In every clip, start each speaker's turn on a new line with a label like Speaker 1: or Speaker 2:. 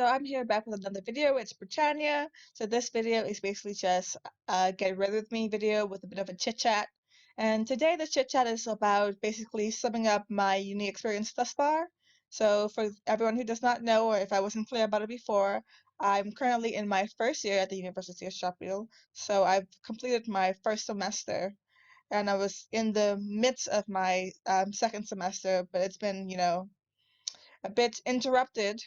Speaker 1: I'm here back with another video. It's Britannia. So this video is basically just a get ready with me video with a bit of a chit chat. And today the chit chat is about basically summing up my uni experience thus far. So for everyone who does not know, or if I wasn't clear about it before, I'm currently in my first year at the University of Sheffield. So I've completed my first semester, and I was in the midst of my second semester, but it's been, a bit interrupted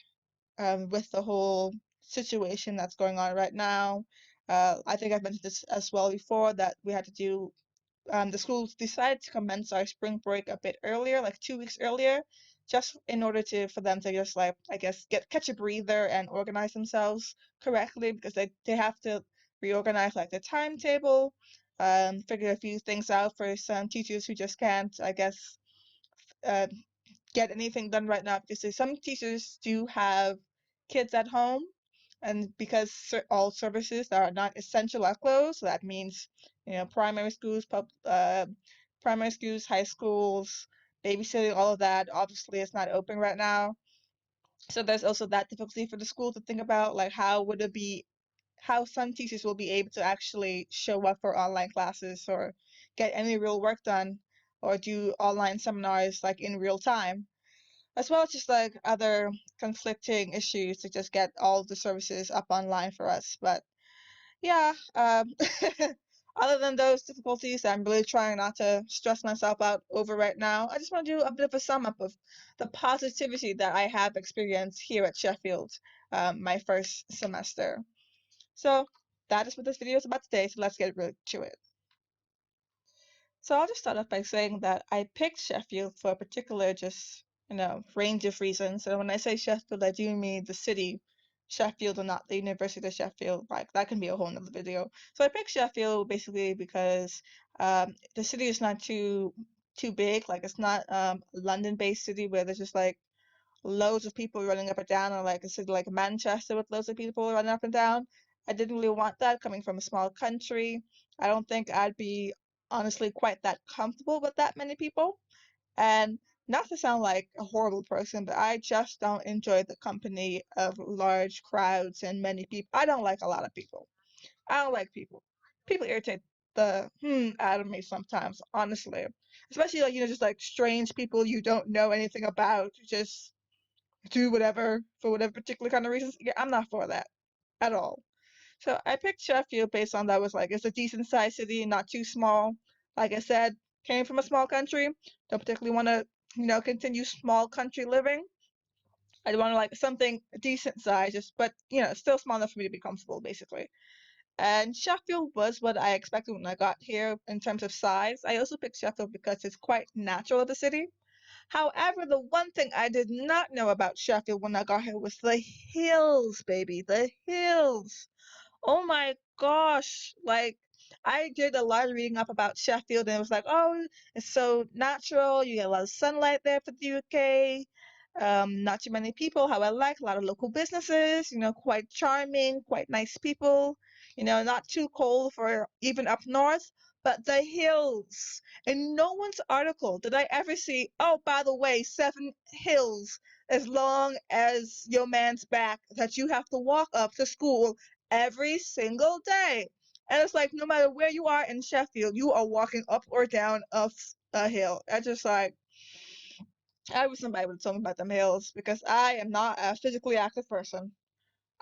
Speaker 1: with the whole situation that's going on right now. I think I've mentioned this as well before, that we had to do, the schools decided to commence our spring break a bit earlier, like 2 weeks earlier, just in order for them to just, like, I guess, catch a breather and organize themselves correctly, because they have to reorganize, like, the timetable, figure a few things out for some teachers who just can't, I guess, uh, get anything done right now, because some teachers do have kids at home, and because all services that are not essential are closed, so that means primary schools, primary schools, high schools, babysitting, all of that obviously is not open right now. So there's also that difficulty for the school to think about, like how some teachers will be able to actually show up for online classes or get any real work done or do online seminars like in real time, as well as just like other conflicting issues to just get all the services up online for us. But yeah, other than those difficulties, I'm really trying not to stress myself out over right now. I just want to do a bit of a sum up of the positivity that I have experienced here at Sheffield, my first semester. So that is what this video is about today. So let's get right to it. So I'll just start off by saying that I picked Sheffield for a particular range of reasons. And when I say Sheffield, I do mean the city Sheffield and not the University of Sheffield. Like, that can be a whole nother video. So I picked Sheffield basically because the city is not too big. Like, it's not a London-based city where there's just like loads of people running up and down, or like a city like Manchester with loads of people running up and down. I didn't really want that coming from a small country. I don't think I'd be honestly quite that comfortable with that many people. And not to sound like a horrible person, but I just don't enjoy the company of large crowds and many people. I don't like a lot of people. I don't like people. People irritate the out of me sometimes, honestly. Especially like, just like strange people you don't know anything about, just do whatever for whatever particular kind of reasons. Yeah, I'm not for that at all. So I picked Sheffield based on that was like it's a decent sized city, not too small. Like I said, came from a small country. Don't particularly want to, continue small country living. I want to like something decent size, just but still small enough for me to be comfortable, basically. And Sheffield was what I expected when I got here in terms of size. I also picked Sheffield because it's quite natural of the city. However, the one thing I did not know about Sheffield when I got here was the hills, baby. The hills. Oh my gosh. Like, I did a lot of reading up about Sheffield, and it was like, oh, it's so natural. You get a lot of sunlight there for the UK. Not too many people, how I like a lot of local businesses, quite charming, quite nice people, not too cold for even up north, but the hills. In no one's article did I ever see, oh, by the way, 7 hills as long as your man's back that you have to walk up to school every single day. And it's like no matter where you are in Sheffield, you are walking up or down a hill. I just like I wish somebody would have told me about them hills, because I am not a physically active person.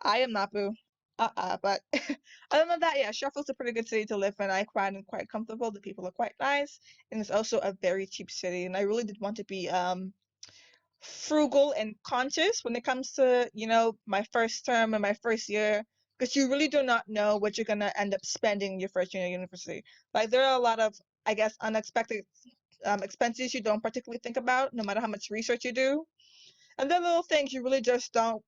Speaker 1: I am not, boo. But other than that, yeah, Sheffield's a pretty good city to live in. I find it quite comfortable. The people are quite nice, and it's also a very cheap city. And I really did want to be frugal and conscious when it comes to my first term and my first year, because you really do not know what you're gonna end up spending your first year at university. Like, there are a lot of, I guess, unexpected expenses you don't particularly think about, no matter how much research you do. And then little things you really just don't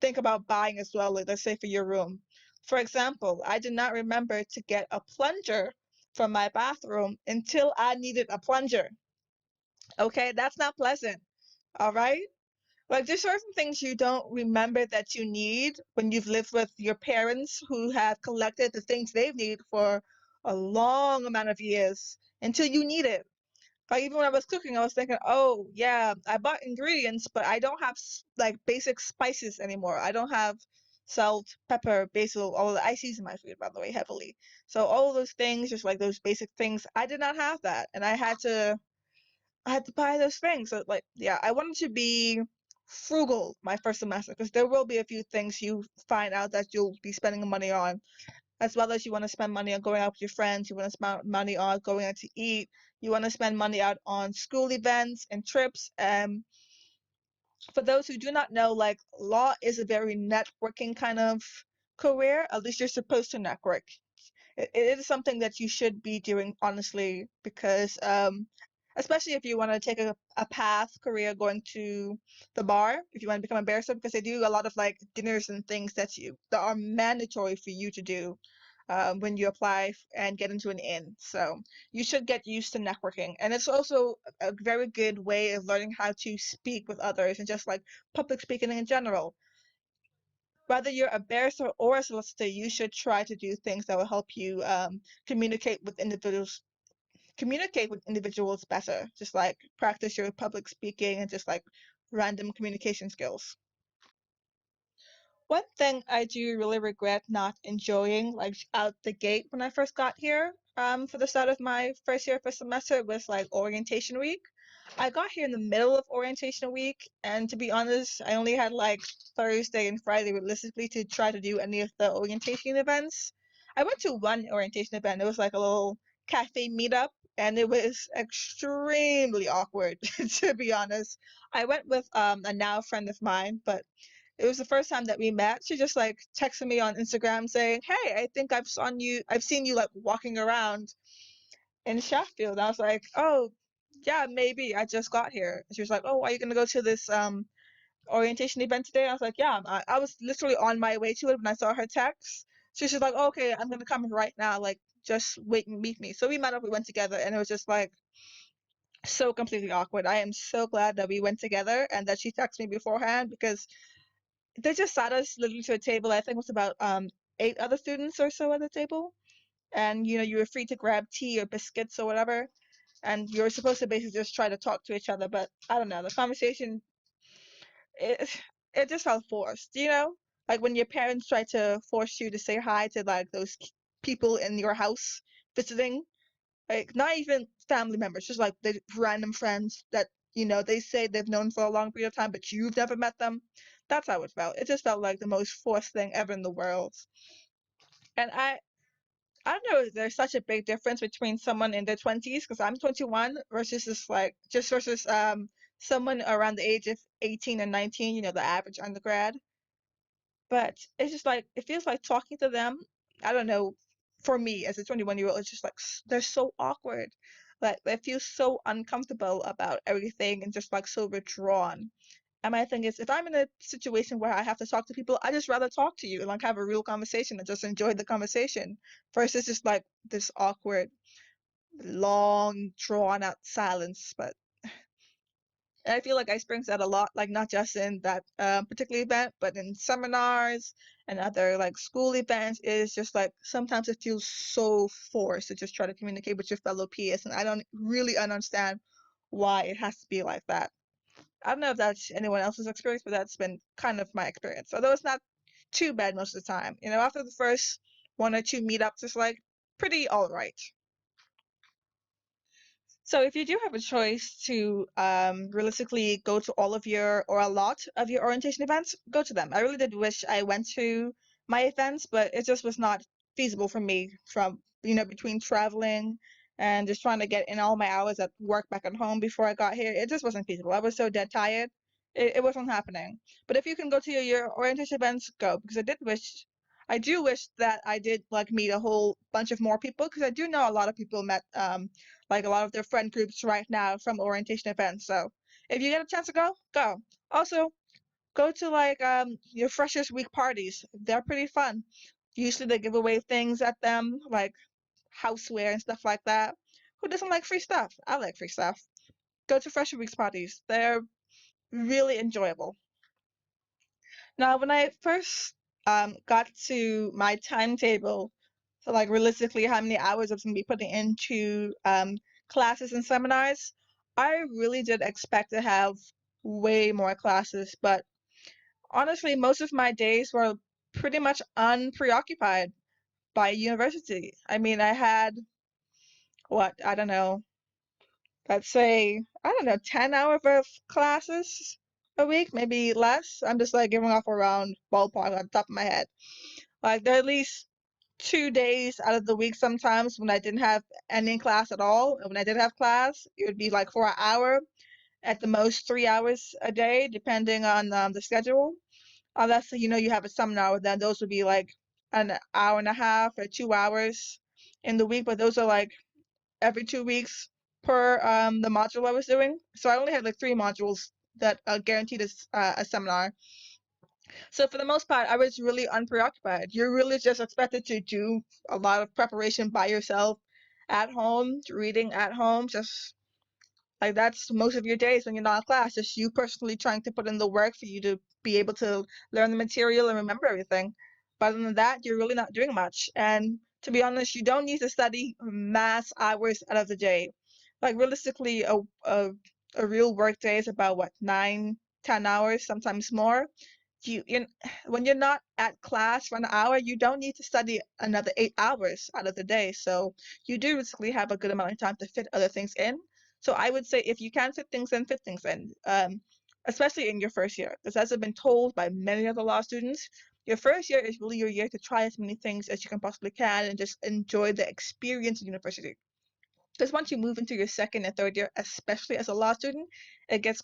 Speaker 1: think about buying as well, like let's say for your room. For example, I did not remember to get a plunger for my bathroom until I needed a plunger. Okay, that's not pleasant. All right? Like, there's certain things you don't remember that you need when you've lived with your parents who have collected the things they've needed for a long amount of years until you need it. Like even when I was cooking, I was thinking, oh yeah, I bought ingredients, but I don't have like basic spices anymore. I don't have salt, pepper, basil, all of the I season my food, by the way, heavily. So all of those things, just like those basic things, I did not have that, and I had to buy those things. So like yeah, I wanted to be frugal my first semester because there will be a few things you find out that you'll be spending money on, as well as you want to spend money on going out with your friends, you want to spend money on going out to eat, you want to spend money out on school events and trips. For those who do not know, like law is a very networking kind of career. At least you're supposed to network. It is something that you should be doing honestly, because especially if you want to take a path career going to the bar, if you want to become a barrister, because they do a lot of like dinners and things that are mandatory for you to do when you apply and get into an inn. So you should get used to networking, and it's also a very good way of learning how to speak with others and just like public speaking in general. Whether you're a barrister or a solicitor, you should try to do things that will help you communicate with individuals better. Just like practice your public speaking and just like random communication skills. One thing I do really regret not enjoying, like out the gate when I first got here, for the start of my first year, first semester, was like orientation week. I got here in the middle of orientation week, and to be honest, I only had like Thursday and Friday realistically to try to do any of the orientation events. I went to one orientation event. It was like a little cafe meetup, and it was extremely awkward, to be honest. I went with a now friend of mine, but it was the first time that we met. She just like texted me on Instagram saying, "Hey, I think I've seen you like walking around in Sheffield." I was like, "Oh, yeah, maybe. I just got here." She was like, "Oh, are you gonna go to this orientation event today?" I was like, "Yeah." I was literally on my way to it when I saw her text. So she's like, oh, "Okay, I'm gonna come right now. Like, just wait and meet me." So we met up. We went together, and it was just like so completely awkward. I am so glad that we went together and that she texted me beforehand, because they just sat us literally to a table. I think it was about 8 other students or so at the table, and you were free to grab tea or biscuits or whatever, and you're supposed to basically just try to talk to each other. But I don't know, the conversation, it it just felt forced. Like when your parents try to force you to say hi to like those people in your house visiting, like not even family members, just like the random friends that they say they've known for a long period of time, but you've never met them. That's how it felt. It just felt like the most forced thing ever in the world. And I don't know, there's such a big difference between someone in their 20s, because I'm 21, versus versus someone around the age of 18 and 19, the average undergrad. But it's just like it feels like talking to them. I don't know. For me, as a 21-year-old, it's just like they're so awkward. Like they feel so uncomfortable about everything and just like so withdrawn. And my thing is, if I'm in a situation where I have to talk to people, I just rather talk to you and like have a real conversation and just enjoy the conversation, versus just like this awkward, long, drawn out silence. But and I feel like I experience that a lot, like not just in that particular event, but in seminars and other like school events. It is just like sometimes it feels so forced to just try to communicate with your fellow peers, and I don't really understand why it has to be like that. I don't know if that's anyone else's experience, but that's been kind of my experience. Although it's not too bad most of the time. After the first one or two meetups, it's like pretty all right. So if you do have a choice to realistically go to all of your or a lot of your orientation events, go to them. I really did wish I went to my events, but it just was not feasible for me from, between traveling and just trying to get in all my hours at work back at home before I got here. It just wasn't feasible. I was so dead tired. It wasn't happening. But if you can go to your orientation events, go, because I do wish that I did like meet a whole bunch of more people, because I do know a lot of people met like a lot of their friend groups right now from orientation events. So if you get a chance to go, go. Also, go to like your freshers week parties. They're pretty fun. Usually they give away things at them like houseware and stuff like that. Who doesn't like free stuff? I like free stuff. Go to fresher week parties. They're really enjoyable. Now, when I first got to my timetable, so like realistically how many hours I was gonna be putting into classes and seminars, I really did expect to have way more classes, but honestly, most of my days were pretty much unpreoccupied by university. I mean, I had what, I don't know, let's say, I don't know, 10 hours of classes a week, maybe less. I'm just like giving off a round ballpark on top of my head. Like, there are at least 2 days out of the week sometimes when I didn't have any class at all. And when I did have class, it would be like for an hour, at the most 3 hours a day, depending on the schedule. Unless you have a seminar, then those would be like an hour and a half or 2 hours in the week. But those are like every 2 weeks per the module I was doing. So I only had like three modules that guaranteed a seminar. So for the most part, I was really unpreoccupied. You're really just expected to do a lot of preparation by yourself at home, reading at home, just like that's most of your days when you're not in class, just you personally trying to put in the work for you to be able to learn the material and remember everything. But other than that, you're really not doing much. And to be honest, you don't need to study mass hours out of the day. Like realistically, a real work day is about what, 9, 10 hours, sometimes more. You when you're not at class for an hour, you don't need to study another 8 hours out of the day. So you do basically have a good amount of time to fit other things in. So I would say if you can fit things in, fit things in, especially in your first year, because as I've been told by many of the law students, your first year is really your year to try as many things as you can possibly can and just enjoy the experience of university. Because once you move into your second and third year, especially as a law student, it gets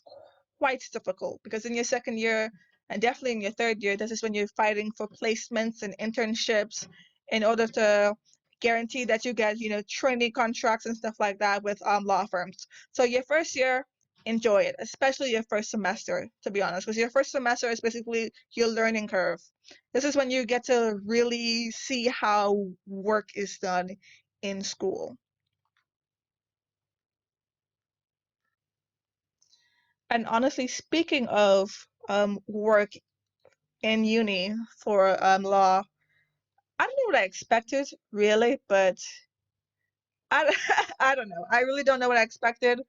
Speaker 1: quite difficult because in your second year and definitely in your third year, this is when you're fighting for placements and internships in order to guarantee that you get, trainee contracts and stuff like that with law firms. So your first year, enjoy it, especially your first semester, to be honest, because your first semester is basically your learning curve. This is when you get to really see how work is done in school. And honestly, speaking of work in uni for law, I don't know what I expected really, but I, I don't know. I really don't know what I expected,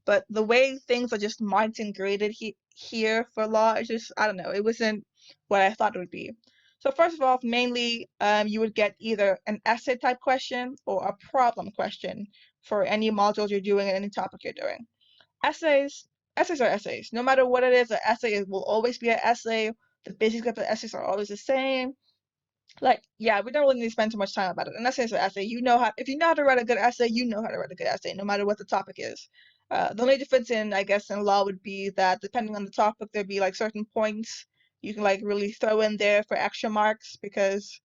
Speaker 1: but the way things are just marked and graded here for law, it's just, I don't know. It wasn't what I thought it would be. So first of all, mainly you would get either an essay type question or a problem question for any modules you're doing and any topic you're doing. Essays, essays are essays. No matter what it is, an essay will always be an essay. The basics of the essays are always the same. Like, yeah, we don't really need to spend too much time about it. An essay is an essay. If you know how to write a good essay, you know how to write a good essay, no matter what the topic is. The only difference I guess, in law would be that depending on the topic, there'd be like certain points you can like really throw in there for extra marks because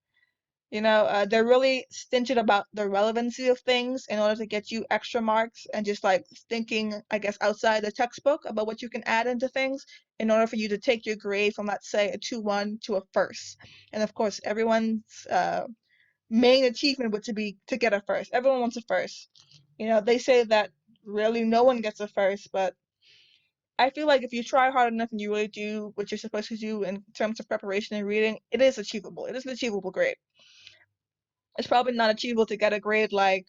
Speaker 1: they're really stinted about the relevancy of things in order to get you extra marks and just like thinking, I guess, outside the textbook about what you can add into things in order for you to take your grade from, let's say, a 2-1 to a first. And of course, everyone's main achievement would to get a first. Everyone wants a first. They say that really no one gets a first, but I feel like if you try hard enough and you really do what you're supposed to do in terms of preparation and reading, it is achievable. It is an achievable grade. It's probably not achievable to get a grade like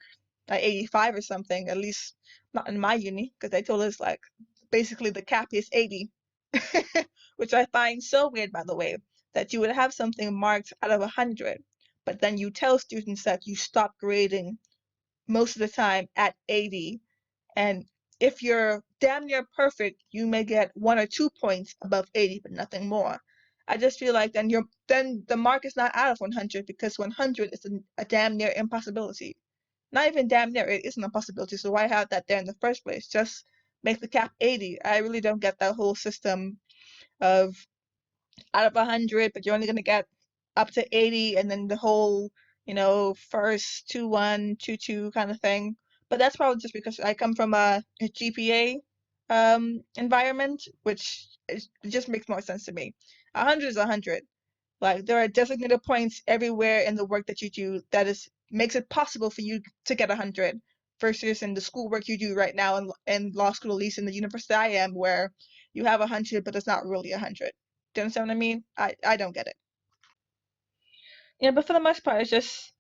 Speaker 1: 85 or something, at least not in my uni, because they told us like basically the cap is 80, which I find so weird, by the way, that you would have something marked out of 100, but then you tell students that you stop grading most of the time at 80, and if you're damn near perfect, you may get 1 or 2 points above 80, but nothing more. I just feel like then the mark is not out of 100 because 100 is a damn near impossibility. Not even damn near, it is an impossibility. So why have that there in the first place? Just make the cap 80. I really don't get that whole system of out of 100, but you're only going to get up to 80, and then the whole, first 2-1, 2-2 kind of thing. But that's probably just because I come from a GPA environment, which it just makes more sense to me. 100 is 100. Like there are designated points everywhere in the work that you do that makes it possible for you to get 100 versus in the schoolwork you do right now in law school, at least in the university I am, where you have 100, but it's not really 100. Do you understand what I mean? I don't get it. Yeah, but for the most part, it's just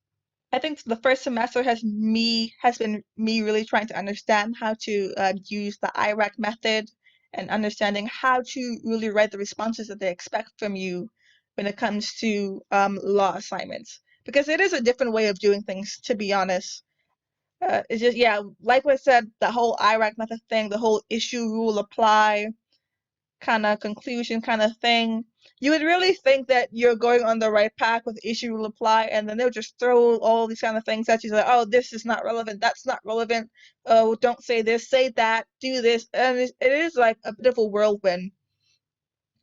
Speaker 1: I think the first semester has been me really trying to understand how to use the IRAC method and understanding how to really write the responses that they expect from you when it comes to law assignments. Because it is a different way of doing things, to be honest. It's just, yeah, like I said, the whole IRAC method thing, the whole issue rule apply kind of conclusion kind of thing. You would really think that you're going on the right path with issue will apply, and then they'll just throw all these kind of things at you like, oh, this is not relevant, that's not relevant, oh, don't say this, say that, do this, and it is like a bit of a whirlwind,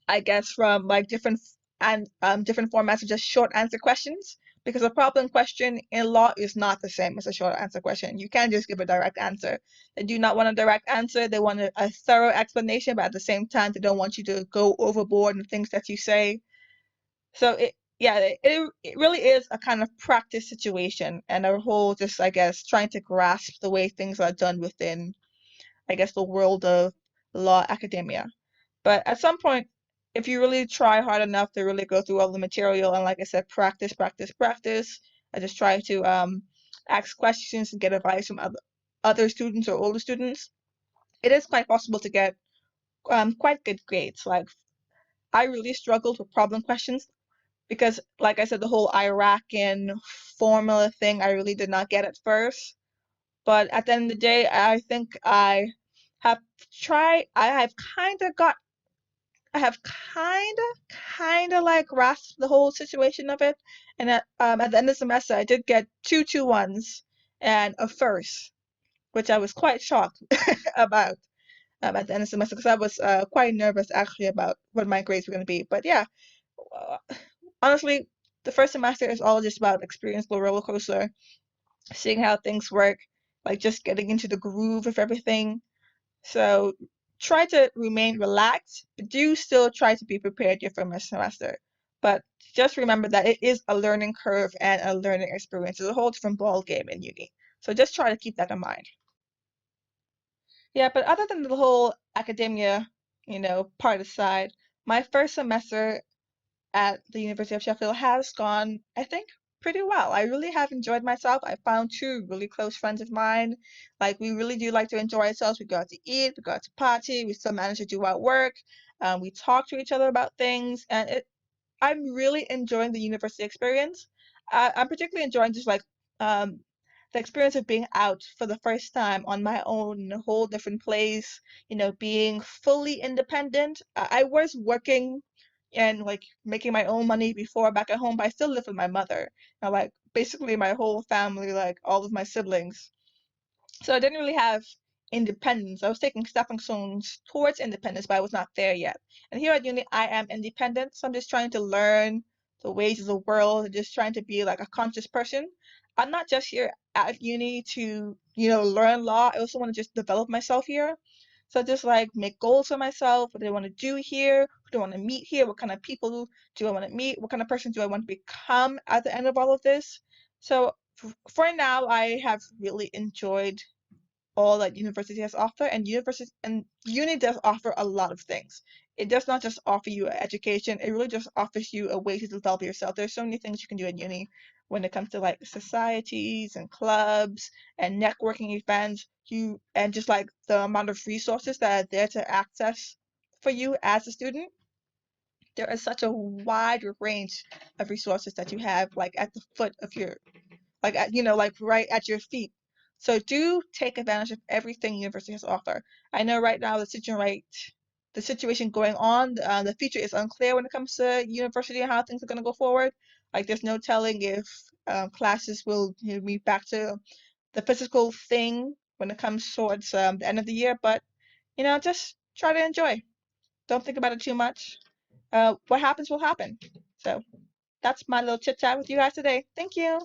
Speaker 1: I guess, from like different formats of just short answer questions. Because a problem question in law is not the same as a short answer question. You can't just give a direct answer. They do not want a direct answer. They want a thorough explanation, but at the same time, they don't want you to go overboard in the things that you say. So it really is a kind of practice situation and a whole just, I guess, trying to grasp the way things are done within, I guess, the world of law academia. But at some point, if you really try hard enough to really go through all the material and, like I said, practice, practice, practice, I just try to ask questions and get advice from other students or older students, it is quite possible to get quite good grades. Like, I really struggled with problem questions because, like I said, the whole Iraqi formula thing I really did not get at first. But at the end of the day, I think have I have kind of got I have kind of like grasped the whole situation of it. And at the end of the semester, I did get two 2-1s and a first, which I was quite shocked about at the end of the semester because I was quite nervous actually about what my grades were going to be. But yeah, uh, honestly, the first semester is all just about experience the roller coaster, seeing how things work, like just getting into the groove of everything. So try to remain relaxed, but do still try to be prepared your first semester. But just remember that it is a learning curve and a learning experience. It's a whole different ball game in uni. So just try to keep that in mind. Yeah, but other than the whole academia, part aside, my first semester at the University of Sheffield has gone, I think, pretty well. I really have enjoyed myself. I found two really close friends of mine. Like, we really do like to enjoy ourselves. We go out to eat, we go out to party, we still manage to do our work. We talk to each other about things, and I'm really enjoying the university experience. I'm particularly enjoying just like um, the experience of being out for the first time on my own in a whole different place, being fully independent. I was working and like making my own money before back at home, but I still live with my mother. Like basically my whole family, like all of my siblings. So I didn't really have independence. I was taking stepping stones towards independence, but I was not there yet. And here at uni, I am independent. So I'm just trying to learn the ways of the world and just trying to be like a conscious person. I'm not just here at uni to, learn law. I also want to just develop myself here. So just like make goals for myself. What do I want to do here? Who do I want to meet here? What kind of people do I want to meet? What kind of person do I want to become at the end of all of this? So for now, I have really enjoyed all that university has offer, and uni does offer a lot of things. It does not just offer you education, it really just offers you a way to develop yourself. There's so many things you can do at uni when it comes to like societies and clubs and networking events, and just like the amount of resources that are there to access for you as a student. There is such a wide range of resources that you have like at the foot of your like like right at your feet. So do take advantage of everything university has to offer. I know right now the situation going on, the future is unclear when it comes to university and how things are going to go forward. Like there's no telling if classes will be back to the physical thing when it comes towards the end of the year. But just try to enjoy. Don't think about it too much. What happens will happen. So that's my little chit chat with you guys today. Thank you.